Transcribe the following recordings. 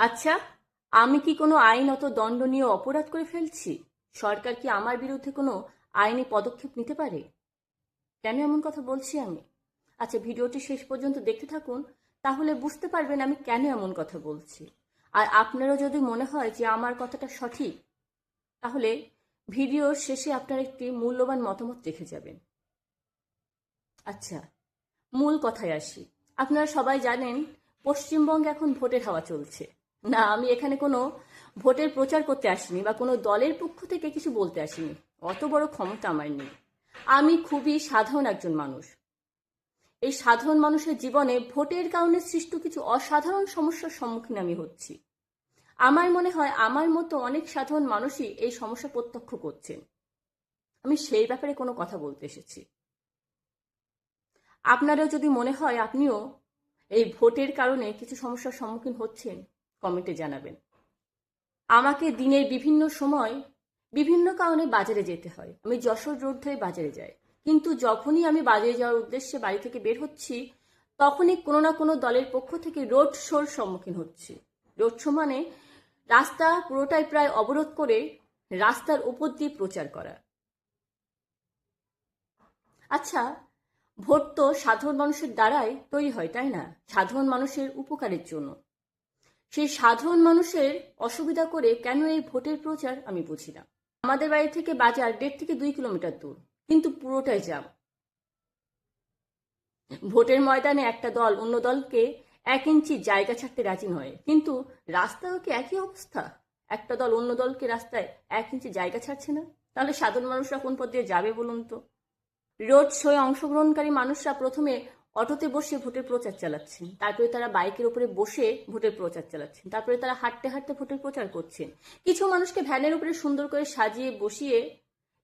আচ্ছা, আমি কি কোনো আইনত দণ্ডনীয় অপরাধ করে ফেলছি? সরকার কি আমার বিরুদ্ধে কোনো আইনি পদক্ষেপ নিতে পারে? কেন এমন কথা বলছি আমি? আচ্ছা, ভিডিওটি শেষ পর্যন্ত দেখতে থাকুন, তাহলে বুঝতে পারবেন আমি কেন এমন কথা বলছি। আর আপনারও যদি মনে হয় যে আমার কথাটা সঠিক, তাহলে ভিডিওর শেষে আপনার একটি মূল্যবান মতামত রেখে যাবেন। আচ্ছা, মূল কথায় আসি। আপনারা সবাই জানেন পশ্চিমবঙ্গে এখন ভোটের হাওয়া চলছে। না, আমি এখানে কোনো ভোটের প্রচার করতে আসিনি বা কোনো দলের পক্ষ থেকে কিছু বলতে আসিনি। অত বড় ক্ষমতা আমার নেই। আমি খুবই সাধারণ একজন মানুষ। এই সাধারণ মানুষের জীবনে ভোটের কারণে সৃষ্ট কিছু অসাধারণ সমস্যার সম্মুখীন আমি হচ্ছি। আমার মনে হয় আমার মতো অনেক সাধারণ মানুষই এই সমস্যা প্রত্যক্ষ করছেন। আমি সেই ব্যাপারে কোনো কথা বলতে এসেছি। আপনারও যদি মনে হয় আপনিও এই ভোটের কারণে কিছু সমস্যার সম্মুখীন হচ্ছেন, কমেন্টে জানাবেন। আমাকে দিনের বিভিন্ন সময় বিভিন্ন কারণে বাজারে যেতে হয়। আমি যশোর রোড ধরে বাজারে যাই, কিন্তু যখনই আমি বাজারে যাওয়ার উদ্দেশ্যে বাড়ি থেকে বের হচ্ছি, তখনই কোনো না কোনো দলের পক্ষ থেকে রোড শোর সম্মুখীন হচ্ছি। রোড শো মানে রাস্তা পুরোটাই প্রায় অবরোধ করে রাস্তার উপর দিয়ে প্রচার করা। আচ্ছা, ভোট তো সাধারণ মানুষের দ্বারাই তৈরি হয়, তাই না? সাধারণ মানুষের উপকারের জন্য। সেই সাধারণ মানুষের অসুবিধা করে কেন এই ভোটের প্রচার আমি বুঝি না। আমাদের বাড়ি থেকে বাজার 1.5 থেকে 2 কিলোমিটার দূর, কিন্তু পুরোটাই জ্যাম। ভোটের ময়দানে একটা দল অন্য দলকে 1 ইঞ্চি জায়গা ছাড়তে রাজি নয়, কিন্তু রাস্তাও কি একই অবস্থা? একটা দল অন্য দলকে রাস্তায় 1 ইঞ্চি জায়গা ছাড়ছে না, তাহলে সাধারণ মানুষরা কোন পথ দিয়ে যাবে বলুন তো? রোড শোয়ে অংশগ্রহণকারী মানুষরা প্রথমে অটোতে বসে ভোটের প্রচার চালাচ্ছেন, তারপরে তারা বাইকের উপরে বসে ভোটের প্রচার চালাচ্ছেন, তারপরে তারা হাঁটতে হাঁটতে ভোটের প্রচার করছেন। কিছু মানুষকে ভ্যানের উপরে সুন্দর করে সাজিয়ে বসিয়ে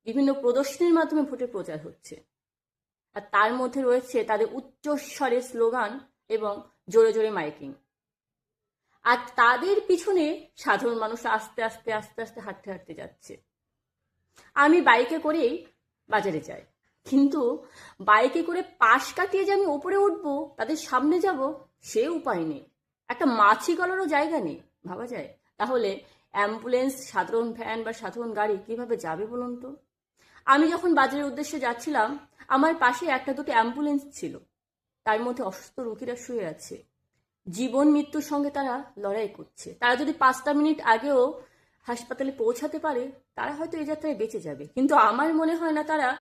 বিভিন্ন প্রদর্শনীর মাধ্যমে ভোটের প্রচার হচ্ছে। আর তার মধ্যে রয়েছে তাদের উচ্চস্বরে স্লোগান এবং জোরে জোরে মাইকিং। আর তাদের পিছনে সাধারণ মানুষ আস্তে আস্তে আস্তে আস্তে হাঁটতে হাঁটতে যাচ্ছে। আমি বাইকে করেই বাজারে যাই, কিন্তু বাইকে করে পাশ কাটিয়ে যে আমি ওপরে উঠবো, তাদের সামনে যাব, সে উপায় নেই। একটা মাছি গলারও জায়গা নেই। ভাবা যায়? তাহলে অ্যাম্বুলেন্স, সাধারণ ভ্যান বা সাধারণ গাড়ি কিভাবে যাবে বলুন তো? আমি যখন বাজারের উদ্দেশ্যে যাচ্ছিলাম, আমার পাশে একটা দুটো অ্যাম্বুলেন্স ছিল, তার মধ্যে অসুস্থ রোগীরা শুয়ে আছে। জীবন মৃত্যুর সঙ্গে তারা লড়াই করছে। তারা যদি 5টা মিনিট আগেও হাসপাতালে পৌঁছাতে পারে, তারা হয়তো এই যাত্রায় বেঁচে যাবে, কিন্তু আমার মনে হয় না তারা